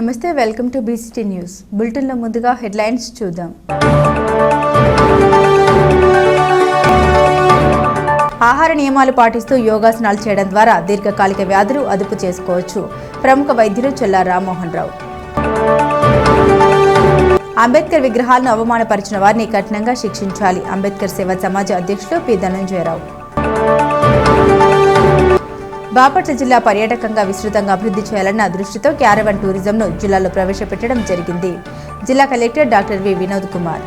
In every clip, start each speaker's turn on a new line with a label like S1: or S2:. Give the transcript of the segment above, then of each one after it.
S1: నమస్తే, welcome to BCT news. బులెటిన్లో ముందుగా హెడ్లైన్స్ చూద్దాం. ఆహార నియమాలు పాటిస్తూ యోగాసనాలు చేయడం ద్వారా దీర్ఘకాలిక వ్యాధులు అదుపు చేసుకోవచ్చు. ప్రముఖ వైద్యులు చెల్లా రామ్మోహన్ రావు. అంబేద్కర్ విగ్రహాలను అవమానపరిచిన వారిని కఠినంగా శిక్షించాలి. అంబేద్కర్ సేవా సమాజ్ అధ్యక్షులు పి ధనంజయరావు. బాపట్ల జిల్లా పర్యాటకంగా విస్తృతంగా అభివృద్ధి చేయాలన్న దృష్టితో క్యారవాన్ టూరిజంను జిల్లాలో ప్రవేశపెట్టడం జరిగింది. జిల్లా collector doctor V Vinod Kumar.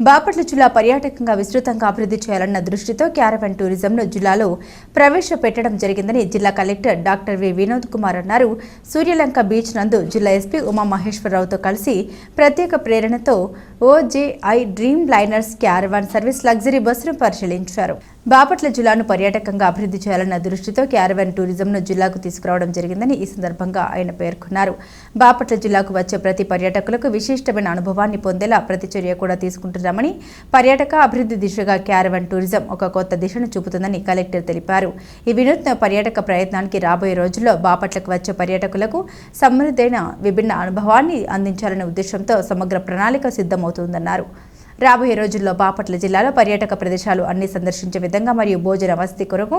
S1: Bapatla జిల్లా పర్యాటకంగా విస్తృతంగా అభివృద్ధి చేయాలన్న దృష్టితో క్యారవాన్ టూరిజంను జిల్లాలో ప్రవేశపెట్టడం జరిగిందని జిల్లా collector doctor V Vinod Kumar అన్నారు. సూర్యలంక బీచ్ నందు జిల్లా ఎస్పీ ఉమామహేశ్వరరావుతో కలిసి ప్రత్యేక ప్రేరణతో OJI dream liners caravan service luxury బస్సును పరిశీలించారు. బాపట్ల జిల్లాను పర్యాటకంగా అభివృద్ధి చేయాలన్న దృష్టితో క్యారవాన్ టూరిజంను జిల్లాకు తీసుకురావడం జరిగిందని ఈ సందర్భంగా ఆయన పేర్కొన్నారు. బాపట్ల జిల్లాకు వచ్చే ప్రతి పర్యాటకులకు విశిష్టమైన అనుభవాన్ని పొందేలా ప్రతి చర్య కూడా తీసుకుంటున్నామని, పర్యాటక అభివృద్ధి దిశగా క్యారవాన్ టూరిజం ఒక కొత్త దిశను చూపుతుందని కలెక్టర్ తెలిపారు. ఈ వినూత్న పర్యాటక ప్రయత్నానికి రాబోయే రోజుల్లో బాపట్లకు వచ్చే పర్యాటకులకు సమృద్ధైన విభిన్న అనుభవాన్ని అందించాలనే ఉద్దేశంతో సమగ్ర ప్రణాళిక సిద్ధమవుతుందన్నారు. రాబోయే రోజుల్లో బాపట్ల జిల్లాలో పర్యాటక ప్రదేశాలు అన్ని సందర్శించే విధంగా మరియు భోజన వసతి కొరకు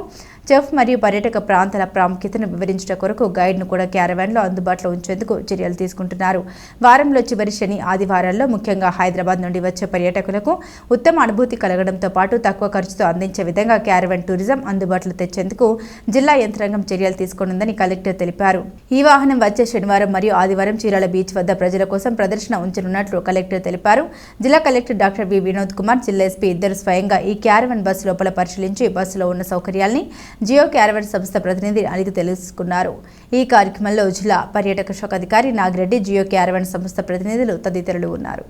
S1: చెఫ్ మరియు పర్యాటక ప్రాంతాల ప్రాముఖ్యతను వివరించడం కొరకు గైడ్ను కూడా క్యారవాన్లో అందుబాటులో ఉంచేందుకు చర్యలు తీసుకుంటున్నారు. వారంలో చివరి శని ఆదివారాల్లో ముఖ్యంగా హైదరాబాద్ నుండి వచ్చే పర్యాటకులకు ఉత్తమ అనుభూతి కలగడంతో పాటు తక్కువ ఖర్చుతో అందించే విధంగా క్యారవాన్ టూరిజం అందుబాటులో తెచ్చేందుకు జిల్లా యంత్రాంగం చర్యలు తీసుకోనుందని కలెక్టర్ తెలిపారు. ఈ వాహనం వచ్చే శనివారం మరియు ఆదివారం చీరాల బీచ్ వద్ద ప్రజల కోసం ప్రదర్శన ఉంచనున్నట్లు కలెక్టర్ తెలిపారు. జిల్లా collector doctor V Vinod Kumar, జిల్లా ఎస్పీ ఇద్దరు స్వయంగా ఈ క్యారవాన్ బస్సు లోపల పరిశీలించి బస్సులో ఉన్న సౌకర్యాల్ని జియో క్యారవాన్ సంస్థ ప్రతినిధి అడిగి తెలుసుకున్నారు. ఈ కార్యక్రమంలో జిల్లా పర్యాటక శాఖ అధికారి నాగిరెడ్డి, జియో క్యారవాన్ సంస్థ ప్రతినిధులు తదితరులు ఉన్నారు.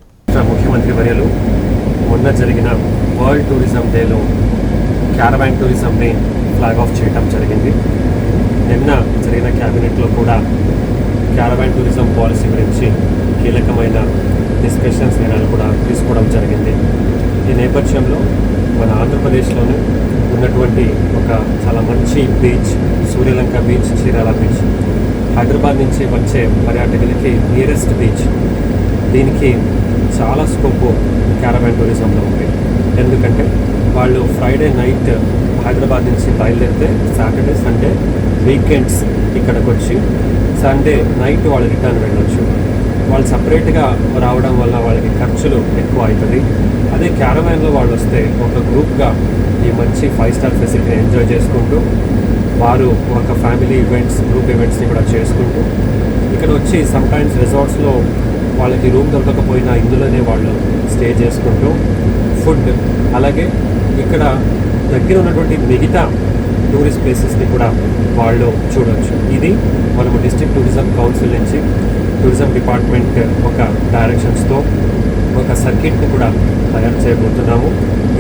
S2: ముఖ్యమంత్రి వర్యులు మొన్న జరిగిన వరల్డ్ టూరిజం డేలో క్యారవాన్ టూరిజంని ఫ్లాగ్ ఆఫ్ చేయడం జరిగింది. నిన్న జరిగిన క్యాబినెట్లో కూడా క్యారవాన్ టూరిజం పాలసీ గురించి కీలకమైన డిస్కషన్స్ నిర్ణయాలు కూడా తీసుకోవడం జరిగింది. ఈ నేపథ్యంలో మన ఆంధ్రప్రదేశ్లోనే ఉన్నటువంటి ఒక చాలా మంచి beach Suryalanka beach, Chirala beach, Hyderabad నుంచి వచ్చే పర్యాటకులకి నియరెస్ట్ బీచ్. దీనికి చాలా స్కోప్ క్యారవాన్ టూరిజంలో ఉంది. ఎందుకంటే వాళ్ళు ఫ్రైడే నైట్ హైదరాబాద్ నుంచి బయలుదేరితే సాటర్డే సండే వీకెండ్స్ ఇక్కడికి వచ్చి సండే నైట్ వాళ్ళు రిటర్న్ వెళ్ళొచ్చు. వాళ్ళు సపరేట్గా రావడం వల్ల వాళ్ళకి ఖర్చులు ఎక్కువ అవుతుంది. అదే క్యారవాన్లో వాళ్ళు వస్తే ఒక గ్రూప్గా ఈ మంచి 5 స్టార్ ఫెసిలిటీని ఎంజాయ్ చేసుకుంటూ వారు ఒక ఫ్యామిలీ ఈవెంట్స్, గ్రూప్ ఈవెంట్స్ని కూడా చేసుకుంటూ ఇక్కడ వచ్చి సమ్టైమ్స్ రిసార్ట్స్లో వాళ్ళకి రూమ్ దొరకకపోయినా ఇందులోనే వాళ్ళు స్టే చేసుకుంటూ ఫుడ్, అలాగే ఇక్కడ దగ్గర ఉన్నటువంటి మిగతా టూరిస్ట్ ప్లేసెస్ని కూడా వాళ్ళు చూడవచ్చు. ఇది మనము డిస్ట్రిక్ట్ టూరిజం కౌన్సిల్ నుంచి టూరిజం డిపార్ట్మెంట్ ఒక డైరెక్షన్స్తో ఒక సర్కిట్ని కూడా తయారు చేయబోతున్నాము.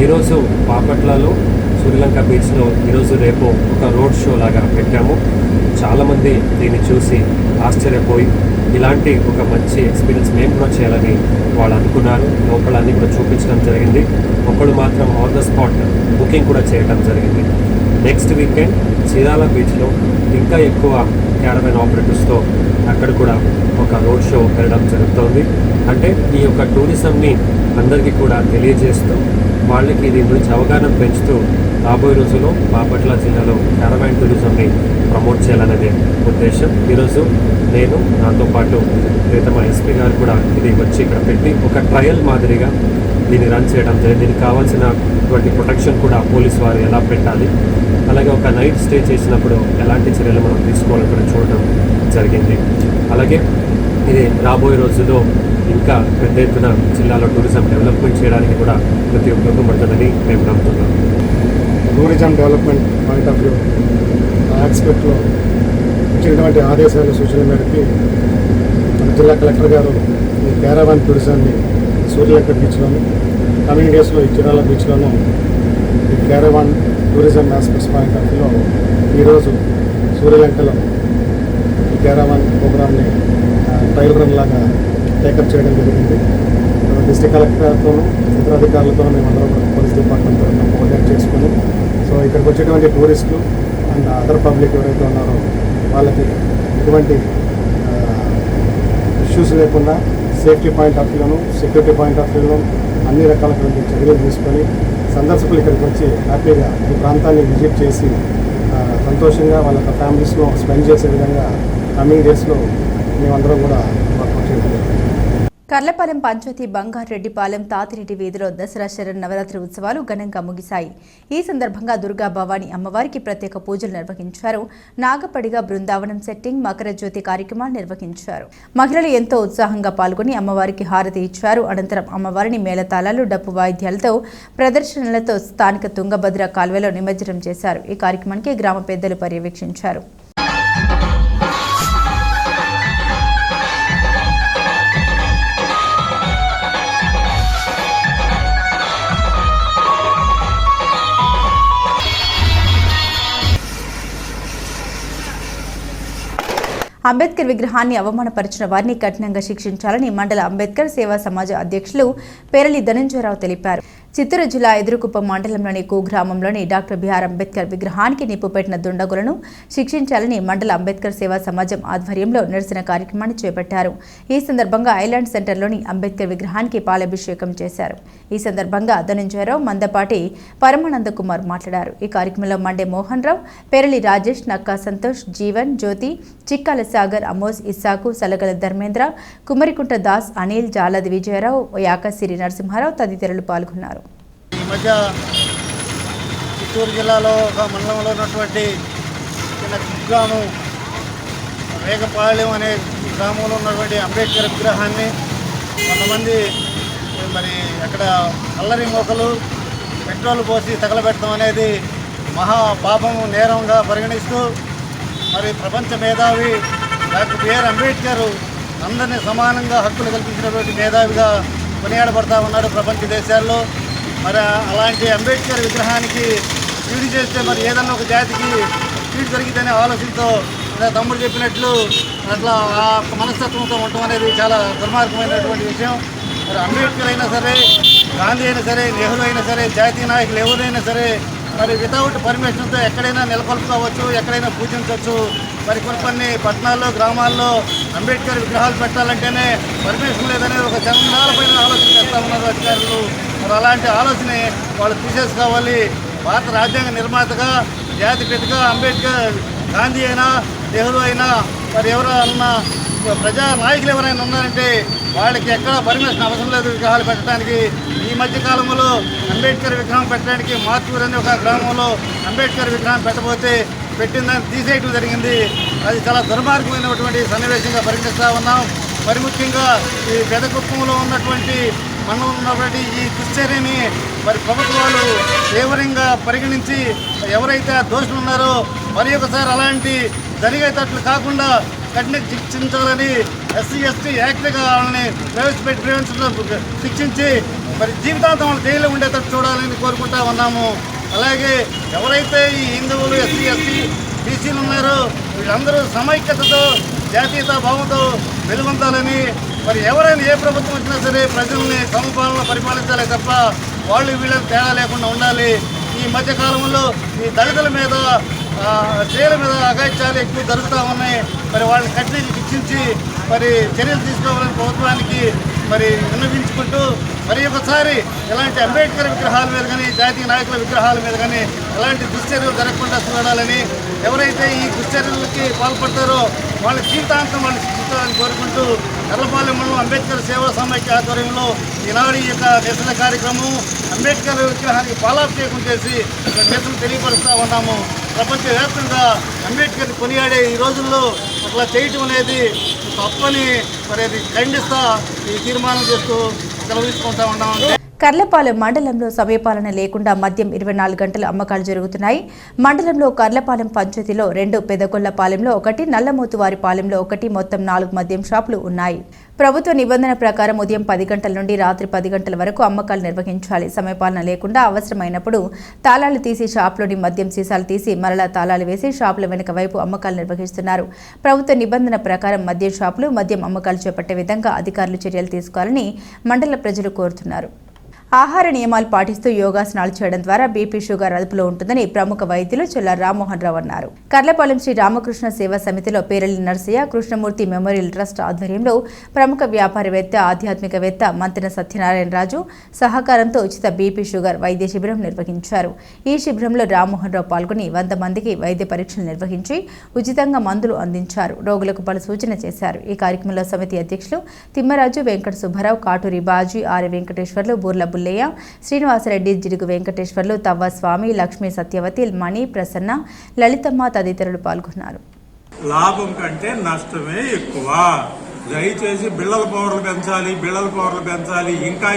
S2: ఈరోజు బాపట్లలో సూర్యలంక బీచ్లో ఈరోజు రేపు ఒక రోడ్ షో లాగా పెట్టాము. చాలామంది దీన్ని చూసి ఆశ్చర్యపోయి ఇలాంటి ఒక మంచి ఎక్స్పీరియన్స్ మేము కూడా చేయాలని వాళ్ళు అనుకున్నారు. లోపల అన్నీ కూడా చూపించడం జరిగింది. ఒకళ్ళు మాత్రం ఆన్ ద స్పాట్ బుకింగ్ కూడా చేయడం జరిగింది. నెక్స్ట్ వీకెండ్ చీరాల బీచ్లో ఇంకా ఎక్కువ క్యారవాన్ ఆపరేటర్స్తో అక్కడ కూడా ఒక రోడ్ షో వెళ్ళడం జరుగుతుంది. అంటే ఈ యొక్క టూరిజంని అందరికీ కూడా తెలియజేస్తూ వాళ్ళకి దీని గురించి అవగాహన పెంచుతూ రాబోయే రోజుల్లో బాపట్ల జిల్లాలో క్యారవాన్ టూరిజంని ప్రమోట్ చేయాలనేదే ఉద్దేశం. ఈరోజు నేను నాతో పాటు ప్రీతమ ఎస్పీ గారు కూడా ఇది వచ్చి ఇక్కడ పెట్టి ఒక ట్రయల్ మాదిరిగా దీన్ని రన్ చేయడం జరిగింది. దీనికి కావాల్సినటువంటి ప్రొటెక్షన్ కూడా పోలీసు వారు ఎలా పెట్టాలి, అలాగే ఒక నైట్ స్టే చేసినప్పుడు ఎలాంటి చర్యలు మనం తీసుకోవాలని కూడా చూడడం జరిగింది. అలాగే ఇది రాబోయే రోజుల్లో ఇంకా పెద్ద ఎత్తున జిల్లాలో టూరిజం డెవలప్మెంట్ చేయడానికి కూడా ప్రతి ఉపయోగపడుతుందని మేము నమ్ముతున్నాం.
S3: Tourism development point of view ఆస్పెక్ట్లో ఇచ్చినటువంటి ఆదేశాలు, సూచనల మేరకు మన జిల్లా కలెక్టర్ గారు ఈ క్యారవాన్ టూరిజంని సూర్యలంక బీచ్లోను, కమింగ్ డేస్లో ఈ చీరాల బీచ్లోను ఈ caravan tourism aspects point of వ్యూలో ఈరోజు సూర్యలంకలో ఈ క్యారవాన్ ప్రోగ్రామ్ని ట్రయల్ రన్ లాగా టేకప్ చేయడం జరిగింది. డిస్ట్రిక్ట్ కలెక్టర్తోనూ ఇతర అధికారులతో మేమందరం కూడా పోలీస్ డిపార్ట్మెంట్తో కోఆర్డినేట్ చేసుకుని సో ఇక్కడికి వచ్చేటువంటి టూరిస్టులు అండ్ అదర్ పబ్లిక్ ఎవరైతే ఉన్నారో వాళ్ళకి ఎటువంటి ఇష్యూస్ లేకుండా సేఫ్టీ పాయింట్ ఆఫ్ వ్యూలోను సెక్యూరిటీ పాయింట్ ఆఫ్ వ్యూలో అన్ని రకాలైన చర్యలు తీసుకొని సందర్శకులు ఇక్కడికి వచ్చి హ్యాపీగా ఈ ప్రాంతాన్ని విజిట్ చేసి సంతోషంగా వాళ్ళ ఫ్యామిలీస్లో స్పెండ్ చేసే విధంగా కమింగ్ డేస్లో మేమందరం కూడా వర్క్ చేయడం.
S1: కర్లపాలెం పంచాయతీ బంగారెడ్డిపాలెం తాతిరెడ్డి వీధిలో దసరా శరన్ నవరాత్రి ఉత్సవాలు ఘనంగా ముగిశాయి. ఈ సందర్భంగా దుర్గా భవాని అమ్మవారికి ప్రత్యేక పూజలు నిర్వహించారు. నాగపడిగా బృందావనం సెట్టింగ్, మకర జ్యోతి కార్యక్రమాలు నిర్వహించారు. మహిళలు ఎంతో ఉత్సాహంగా పాల్గొని అమ్మవారికి హారతి ఇచ్చారు. అనంతరం అమ్మవారిని మేళతాళాలు, డప్పు వాయిద్యాలతో ప్రదర్శనలతో స్థానిక తుంగభద్ర కాల్వలో నిమజ్జనం చేశారు. ఈ కార్యక్రమానికి గ్రామ పెద్దలు పర్యవేక్షించారు. అంబేద్కర్ విగ్రహాన్ని అవమానపరిచిన వారిని కఠినంగా శిక్షించాలని మండల అంబేద్కర్ సేవా సమాజ అధ్యక్షులు పేరలి ధనంజయరావు తెలిపారు. చిత్తూరు జిల్లా ఎదురుకుప్పం మండలంలోని కుగ్రామంలోని డాక్టర్ బిఆర్ అంబేద్కర్ విగ్రహానికి నిప్పు పెట్టిన దుండగులను శిక్షించాలని మండల అంబేద్కర్ సేవా సమాజం ఆధ్వర్యంలో నిరసన కార్యక్రమాన్ని చేపట్టారు. ఈ సందర్భంగా ఐలాండ్ సెంటర్లోని అంబేద్కర్ విగ్రహానికి పాలాభిషేకం చేశారు. ఈ సందర్భంగా ధనంజయరావు, మందపాటి పరమానంద కుమార్ మాట్లాడారు. ఈ కార్యక్రమంలో మండే మోహన్ రావు, పేరలి రాజేష్, నక్కా సంతోష్, జీవన్, జ్యోతి, చిక్కాల సాగర్, అమోజ్, ఇస్సాకు, సలగల ధర్మేంద్ర, కుమరికుంట దాస్, అనిల్, జాలది విజయరావు, యాకసిరి నరసింహారావు తదితరులు పాల్గొన్నారు.
S4: ఈ మధ్య చిత్తూరు జిల్లాలో ఒక మండలంలో ఉన్నటువంటి చిన్న కుగ్రామం వేగపాలెం అనే గ్రామంలో ఉన్నటువంటి అంబేద్కర్ విగ్రహాన్ని కొంతమంది మరి అక్కడ అల్లరి మోకలు పెట్రోల్ పోసి తగలబెట్టడం అనేది మహా పాపం, నేరంగా పరిగణిస్తూ మరి ప్రపంచ మేధావి డాక్టర్ బిఆర్ అంబేద్కర్ అందరినీ సమానంగా హక్కులు కల్పించినటువంటి మేధావిగా కొనియాడబడతా ఉన్నాడు ప్రపంచ దేశాల్లో. మరి అలాంటి అంబేద్కర్ విగ్రహానికి కీడు చేస్తే మరి ఏదన్నా ఒక జాతికి కీడు జరిగితేనే ఆలోచనతో తమ్ముడు చెప్పినట్లు అట్లా ఆ మనస్తత్వంతో ఉండటం అనేది చాలా దుర్మార్గమైనటువంటి విషయం. మరి అంబేద్కర్ అయినా సరే, గాంధీ అయినా సరే, నెహ్రూ అయినా సరే, జాతీయ నాయకులు ఎవరైనా సరే మరి వితౌట్ పర్మిషన్తో ఎక్కడైనా నెలకొల్పుకోవచ్చు, ఎక్కడైనా పూజించవచ్చు. మరి కొన్ని పట్టణాల్లో, గ్రామాల్లో అంబేద్కర్ విగ్రహాలు పెట్టాలంటేనే పర్మిషన్ లేదనే ఒక చందాలపైన ఆలోచన చేస్తూ ఉన్నారు అధికారులు. మరి అలాంటి ఆలోచన వాళ్ళు తీసేసుకోవాలి. భారత రాజ్యాంగ నిర్మాతగా, జాతిపితగా అంబేద్కర్, గాంధీ అయినా, నెహ్రూ అయినా మరి ఎవరైనా ప్రజా నాయకులు ఎవరైనా ఉన్నారంటే వాళ్ళకి ఎక్కడ పర్మిషన్ అవసరం లేదు విగ్రహాలు పెట్టడానికి. ఈ మధ్య కాలంలో అంబేద్కర్ విగ్రహం పెట్టడానికి మాతూరు అనే ఒక గ్రామంలో అంబేద్కర్ విగ్రహం పెట్టబోతే పెట్టిందని తీసేయడం జరిగింది. అది చాలా దుర్మార్గమైనటువంటి సన్నివేశంగా పరిగణిస్తూ ఉన్నాం. మరి ముఖ్యంగా ఈ పెదకుప్పంలో ఉన్నటువంటి మనం ఉన్నటువంటి ఈ దుశ్చర్యని మరి ప్రభుత్వాలు తీవ్రంగా పరిగణించి ఎవరైతే దోషులు ఉన్నారో మరి ఒకసారి అలాంటి జరిగేటట్లు కాకుండా కఠిన శిక్షించాలని ఎస్సీ ఎస్టీ యాక్ట్గా వాళ్ళని ప్రవేశపెట్టి శిక్షించి మరి జీవితాంతం వాళ్ళు జైల్లో ఉండేటట్టు చూడాలని కోరుకుంటా ఉన్నాము. అలాగే ఎవరైతే ఈ హిందువులు, ఎస్సీ ఎస్టీ బీసీలు ఉన్నారో వీళ్ళందరూ సమైక్యతతో, జాతీయతా భావంతో వెలుగొందాలని, మరి ఎవరైనా ఏ ప్రభుత్వం వచ్చినా సరే ప్రజల్ని సమపాలన పరిపాలించాలి తప్ప వాళ్ళు వీళ్ళకి తేడా లేకుండా ఉండాలి. ఈ మధ్యకాలంలో ఈ దళితుల మీద, స్త్రీల మీద అఘాయిత్యాలు ఎక్కువ జరుగుతూ ఉన్నాయి. మరి వాళ్ళని కఠినంగా శిక్షించి మరి చర్యలు తీసుకోవాలని ప్రభుత్వానికి మరి విన్నవించుకుంటూ మరి ఒకసారి ఇలాంటి అంబేద్కర్ విగ్రహాల మీద కానీ, జాతీయ నాయకుల విగ్రహాల మీద కానీ ఎలాంటి దుశ్చర్యలు జరగకుండా చూడాలని, ఎవరైతే ఈ దుశ్చర్యలకి పాల్పడతారో వాళ్ళ జీవితాంతం వాళ్ళు శిక్షించాలని కోరుకుంటూ కర్లపాలెం మండలం అంబేద్కర్ సేవా సమైక్య ఆధ్వర్యంలో ఈనాడు ఈ యొక్క నిరసన కార్యక్రమం అంబేద్కర్ విగ్రహానికి పాలాభిషేకం చేసి నిరసన తెలియపరుస్తూ ఉన్నాము. ప్రపంచవ్యాప్తంగా అంబేద్కర్ని కొనియాడే ఈ రోజుల్లో అట్లా చేయటం అనేది తప్పని మరి అది ఖండిస్తా ఈ తీర్మానం చేస్తూ సెలవు తీసుకుంటా ఉన్నాము.
S1: కర్లపాలెం మండలంలో సమయపాలన లేకుండా మద్యం 24 గంటలు అమ్మకాలు జరుగుతున్నాయి. మండలంలో కర్లపాలెం పంచాయతీలో 2, పెదగొల్లపాలెంలో 1, నల్లమోతువారి పాలెంలో 1 మొత్తం 4 మద్యం షాపులు ఉన్నాయి. ప్రభుత్వ నిబంధన ప్రకారం ఉదయం 10 గంటల నుండి రాత్రి 10 గంటల వరకు అమ్మకాలు నిర్వహించాలి. సమయపాలన లేకుండా అవసరమైనప్పుడు తాళాలు తీసి షాపులోని మద్యం సీసాలు తీసి మరలా తాళాలు వేసి షాపుల వెనుక వైపు అమ్మకాలు నిర్వహిస్తున్నారు. ప్రభుత్వ నిబంధన ప్రకారం మద్యం షాపులు మద్యం అమ్మకాలు చేపట్టే విధంగా అధికారులు చర్యలు తీసుకోవాలని మండల ప్రజలు కోరుతున్నారు. ఆహార నియమాలు పాటిస్తూ యోగాసనాలు చేయడం ద్వారా బీపీ, షుగర్ అదుపులో ఉంటుందని ప్రముఖ వైద్యులు చెల్ల రామ్మోహన్ రావు అన్నారు. కర్లపాలెం శ్రీ రామకృష్ణ సేవా సమితిలో పేరెల్లి నర్సయ్య కృష్ణమూర్తి మెమోరియల్ ట్రస్ట్ ఆధ్వర్యంలో ప్రముఖ వ్యాపారవేత్త, ఆధ్యాత్మికవేత్త మంతెన సత్యనారాయణ రాజు సహకారంతో ఉచిత బీపీ, షుగర్ వైద్య శిబిరం నిర్వహించారు. ఈ శిబిరంలో రామ్మోహన్ రావు పాల్గొని 100 మందికి వైద్య పరీక్షలు నిర్వహించి ఉచితంగా మందులు అందించారు. రోగులకు పలు సూచన చేశారు. ఈ కార్యక్రమంలో సమితి అధ్యక్షులు తిమ్మరాజు, వెంకట సుబ్బారావు, కాటూరి బాజీ, ఆర్య వెంకటేశ్వర్లు, బూర్ల బుల్లయ్య, శ్రీనివాసరెడ్డి, జిడుగు వెంకటేశ్వర్లు, తవ్వ స్వామి, లక్ష్మీ సత్యవతి, మణి, ప్రసన్న, లలితమ్మ తదితరులు పాల్గొన్నారు.
S5: లాభం కంటే నష్టమే ఎక్కువ. దయచేసి బిళ్ళల పవర్లు పెంచాలి, ఇంకా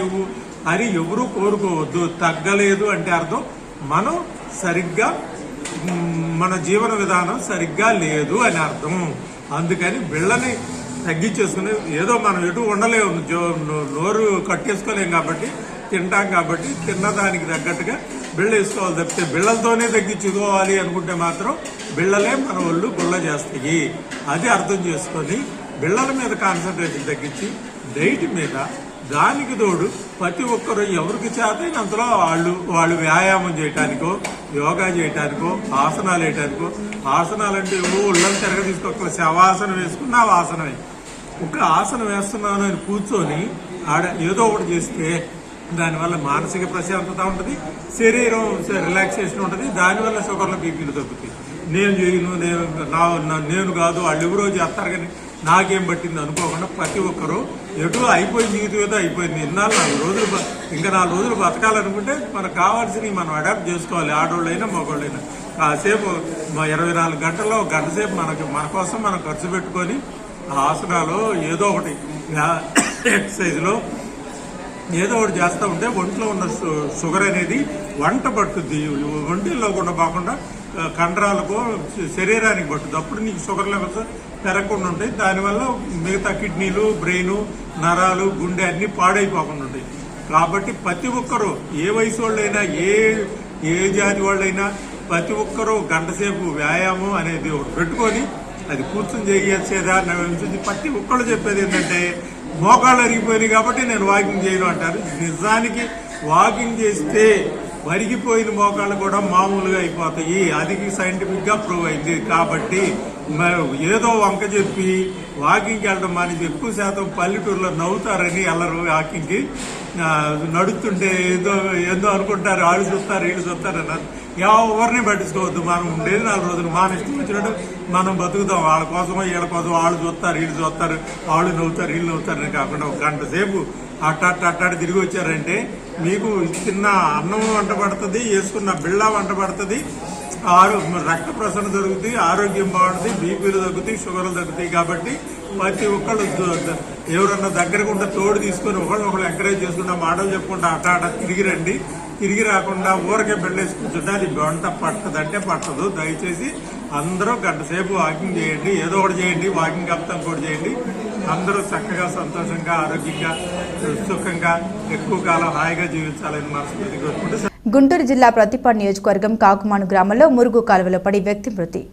S5: ఇవ్వు అని ఎవరు కోరుకోవద్దు. తగ్గలేదు అంటే అర్థం మనం సరిగ్గా మన జీవన విధానం సరిగ్గా లేదు అని అర్థం. అందుకని బిళ్ళని తగ్గించేసుకుని ఏదో మనం ఎటు ఉండలేము, నోరు కట్టేసుకోలేం కాబట్టి తింటాం కాబట్టి తిన్నదానికి తగ్గట్టుగా బిళ్ళ వేసుకోవాలి తప్పితే బిళ్ళలతోనే తగ్గించుకోవాలి అనుకుంటే మాత్రం బిళ్ళలే మన ఒళ్ళు గుళ్ళ చేస్తాయి. అది అర్థం చేసుకొని బిళ్ళల మీద కాన్సన్ట్రేషన్ తగ్గించి డైట్ మీద దానికి తోడు ప్రతి ఒక్కరు ఎవరికి చేతైనంతలో వాళ్ళు వ్యాయామం చేయటానికో, యోగా చేయటానికో, ఆసనాలు వేయటానికో. ఆసనాలంటే ఒళ్ళని తిరగ తీసుకోవాలి. శవాసనం వేసుకున్నా ఆసనమే. ఒక ఆసనం వేస్తున్నాను అని కూర్చొని ఏదో ఒకటి చేస్తే దానివల్ల మానసిక ప్రశాంతత ఉంటుంది, శరీరం రిలాక్సేషన్ ఉంటుంది. దానివల్ల షుగర్లు, బీపీలు తగ్గుతాయి. నేను చేయను, నేను కాదు వాళ్ళు ఎవరో చేస్తారు కానీ నాకేం పట్టింది అనుకోకుండా ప్రతి ఒక్కరూ ఎటు అయిపోయింది, జీవితం ఏదో అయిపోయింది. ఇన్నాళ్ళు 4 రోజులు ఇంకా 4 రోజులు బతకాలనుకుంటే మనకు కావాల్సినవి మనం అడాప్ట్ చేసుకోవాలి. ఆడవాళ్ళైనా మగవాళ్ళైనా కాసేపు 24 గంటల్లో గంట సేపు మన కోసం మనం ఖర్చు పెట్టుకొని ఆసనాలు ఏదో ఒకటి ఎక్సర్సైజ్లో ఏదో ఒకటి చేస్తూ ఉంటే ఒంట్లో ఉన్న షుగర్ అనేది వంట పట్టుద్ది. ఒంటిలో కూడా కాకుండా కండరాలకు, శరీరానికి పట్టుద్ది. అప్పుడు నీకు షుగర్ లెవెల్స్ పెరగకుండా ఉంటాయి. దానివల్ల మిగతా కిడ్నీలు, బ్రెయిన్, నరాలు, గుండె అన్నీ పాడైపోకుండా ఉంటాయి. కాబట్టి ప్రతి ఒక్కరూ ఏ వయసు వాళ్ళైనా ఏ జాతి వాళ్ళైనా ప్రతి ఒక్కరూ గంట సేపు వ్యాయామం అనేది ఒకటి పెట్టుకొని అది కూర్చొని చేసేదాన్ని ప్రతి ఒక్కళ్ళు చెప్పేది ఏంటంటే మోకాళ్ళు అరిగిపోయినాయి కాబట్టి నేను వాకింగ్ చేయను అంటారు. నిజానికి వాకింగ్ చేస్తే వరిగిపోయిన మోకాళ్ళు కూడా మామూలుగా అయిపోతాయి. అది సైంటిఫిక్ గా ప్రూవ్ అయింది. కాబట్టి ఏదో వంక చెప్పి వాకింగ్కి వెళ్ళడం మానేసి ఎక్కువ శాతం పల్లెటూరులో నవ్వుతారని వెళ్ళరు. వాకింగ్కి నడుస్తుంటే ఏదో అనుకుంటారు, వాళ్ళు చూస్తారు, వీళ్ళు చూస్తారు అన్నారు. ఎవరిని పట్టించుకోవద్దు. మనం ఉండేది 4 రోజులు మన ఇష్టం వచ్చినట్టు మనం బతుకుతాం. వాళ్ళ కోసమో వీళ్ళ కోసం వాళ్ళు చూస్తారు, వీళ్ళు చూస్తారు, వాళ్ళు నవ్వుతారు, వీళ్ళు నవ్వుతారని కాకుండా ఒక గంట సేపు అట్టాడి తిరిగి వచ్చారంటే మీకు తిన్న అన్నం వంట పడుతుంది, వేసుకున్న బిళ్ళ వంట పడుతుంది, రక్త ప్రసరణ జరుగుతుంది, ఆరోగ్యం బాగుంటుంది, బీపీలు తగ్గుతాయి, షుగర్లు తగ్గుతాయి. కాబట్టి ప్రతి ఒక్కళ్ళు ఎవరన్నా దగ్గరకు ఉంటే తోడు తీసుకొని ఒకళ్ళు ఎంకరేజ్ చేసుకుంటా మాటలు చెప్పుకుంటా అట్ట తిరిగి రండి. తిరిగి రాకుండా ఊరకే బిళ్ళేసి కూర్చుంటే అది వంట పట్టదంటే పట్టదు. దయచేసి అందరూ గంట సేపు వాకింగ్ చేయండి, ఏదో ఒకటి చేయండి, వాకింగ్ కప్తాం కూడా చేయండి. అందరూ చక్కగా, సంతోషంగా, ఆరోగ్యంగా, సుఖంగా, ఎక్కువ కాలం హాయిగా జీవించాలని మనస్ఫూర్తిగా కోరుకుంటూ.
S1: గుంటూరు జిల్లా ప్రతిపాడు నియోజకవర్గం కాకుమాను గ్రామంలో మురుగు కాలువలో పడి వ్యక్తి మృతి.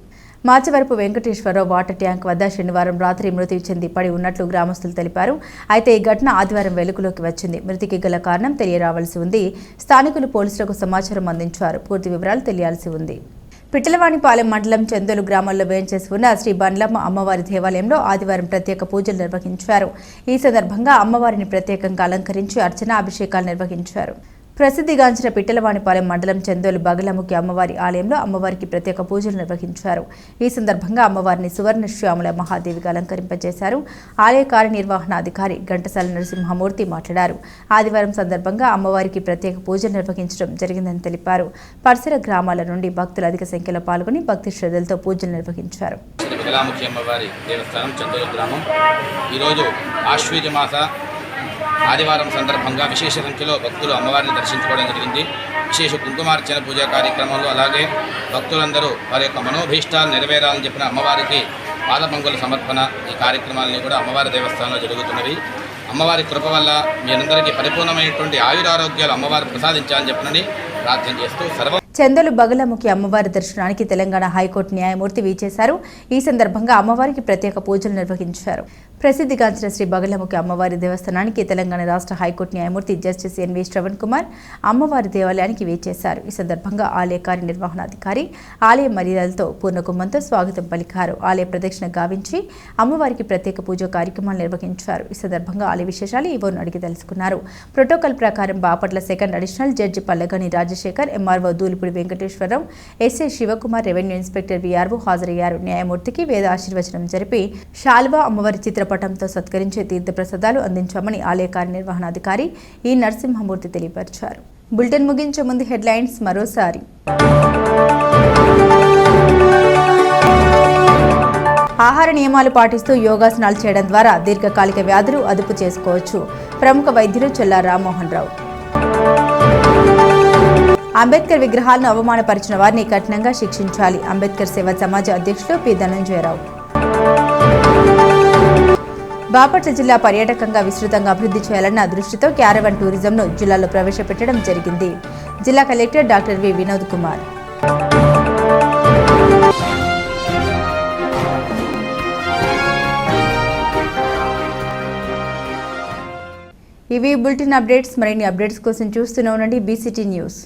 S1: మాచవరపు వెంకటేశ్వరరావు వాటర్ ట్యాంక్ వద్ద శనివారం రాత్రి మృతి చెంది పడి ఉన్నట్లు గ్రామస్తులు తెలిపారు. అయితే ఈ ఘటన ఆదివారం వెలుగులోకి వచ్చింది. మృతికి గల కారణం తెలియరావాల్సి ఉంది. స్థానికులు పోలీసులకు సమాచారం అందించారు. పూర్తి వివరాలు తెలియాల్సి ఉంది. పిట్టలవానిపాలెం మండలం చందోలు గ్రామంలో వేంచేసి ఉన్న శ్రీ బండ్లమ్మ అమ్మవారి దేవాలయంలో ఆదివారం ప్రత్యేక పూజలు నిర్వహించారు. ఈ సందర్భంగా అమ్మవారిని ప్రత్యేకంగా అలంకరించి అర్చన, అభిషేకాలు నిర్వహించారు. ప్రసిద్ధిగాంచిన పిట్టలవానిపాలెం మండలం చందోలు బగలముఖి అమ్మవారి ఆలయంలో అమ్మవారికి ప్రత్యేక పూజలు నిర్వహించారు. ఈ సందర్భంగా అమ్మవారిని సువర్ణ శ్యామల మహాదేవిగా అలంకరింపజేశారు. ఆలయ కార్యనిర్వహణాధికారి ఘంటసాల నరసింహమూర్తి మాట్లాడారు. ఆదివారం సందర్భంగా అమ్మవారికి ప్రత్యేక పూజలు నిర్వహించడం జరిగిందని తెలిపారు. పరిసర గ్రామాల నుండి భక్తులు అధిక సంఖ్యలో పాల్గొని భక్తి శ్రద్ధలతో పూజలు నిర్వహించారు.
S6: ఆదివారం సందర్భంగా విశేష సంఖ్యలో భక్తులు అమ్మవారిని దర్శించుకోవడం జరిగింది. విశేష కుంకుమార్చన పూజా కార్యక్రమంలో అలాగే భక్తులందరూ వారి యొక్క మనోభీష్టాలు నెరవేరాలని చెప్పిన అమ్మవారికి పాదపంగుల సమర్పణ ఈ కార్యక్రమాలని కూడా అమ్మవారి దేవస్థానంలో జరుగుతున్నవి. అమ్మవారి కృప వల్ల మీ అందరికీ పరిపూర్ణమైనటువంటి ఆయురారోగ్యాలు అమ్మవారు ప్రసాదించాలని చెప్పనని ప్రార్థన చేస్తూ
S1: చందలు బగలముఖి అమ్మవారి దర్శనానికి తెలంగాణ హైకోర్టు న్యాయమూర్తి వీచేశారు. ఈ సందర్భంగా అమ్మవారికి ప్రత్యేక పూజలు నిర్వహించారు. ప్రసిద్ధిగాంచిన శ్రీ బగలముఖి అమ్మవారి దేవస్థానానికి తెలంగాణ రాష్ట్ర హైకోర్టు న్యాయమూర్తి జస్టిస్ ఎన్వి శ్రవణ్ కుమార్ అమ్మవారి దేవాలయానికి వీచేశారు. ఈ సందర్భంగా ఆలయ కార్యనిర్వహణాధికారి ఆలయ మర్యాదలతో పూర్ణకుంభంతో స్వాగతం పలికారు. ఆలయ ప్రదక్షిణ గావించి అమ్మవారికి ప్రత్యేక పూజ కార్యక్రమాలు నిర్వహించారు. ఈ సందర్భంగా ఆలయ విశేషాలు ఈవోను అడిగి తెలుసుకున్నారు. ప్రోటోకాల్ ప్రకారం Bapatla second additional judge Pallagani Rajasekhar, MRO Dhulipudi Venkateswararao, SI Sivakumar, revenue inspector VRO హాజరయ్యారు. న్యాయమూర్తికి వేద ఆశీర్వచనం జరిపి శాల్వా అమ్మవారి చిత్రపటంతో సత్కరించే తీర్థప్రసాదాలు అందించామని ఆలయ కార్యనిర్వహణాధికారి ఈ నరసింహమూర్తి తెలియపరిచారు. బులెటిన్ ముగించే ముందు హెడ్లైన్స్ మరోసారి. ఆహార నియమాలు పాటిస్తూ యోగాసనాలు చేయడం ద్వారా దీర్ఘకాలిక వ్యాధులు అదుపు చేసుకోవచ్చు. ప్రముఖ వైద్యులు చెల్లా రామ్మోహన్ రావు. అంబేద్కర్ విగ్రహాలను అవమానపరిచిన వారిని కఠినంగా శిక్షించాలి. అంబేద్కర్ సేవా సమాజ అధ్యక్షులు పి ధనంజయరావు. బాపట్ల జిల్లా పర్యాటకంగా విస్తృతంగా అభివృద్ధి చేయాలన్న దృష్టితో క్యారవాన్ టూరిజంను జిల్లాలో ప్రవేశపెట్టడం జరిగింది. జిల్లా collector doctor V Vinod Kumar. ఇవి బులెటిన్ అప్డేట్స్. మరిన్ని అప్డేట్స్ కోసం చూస్తూనే ఉండండి BCT న్యూస్.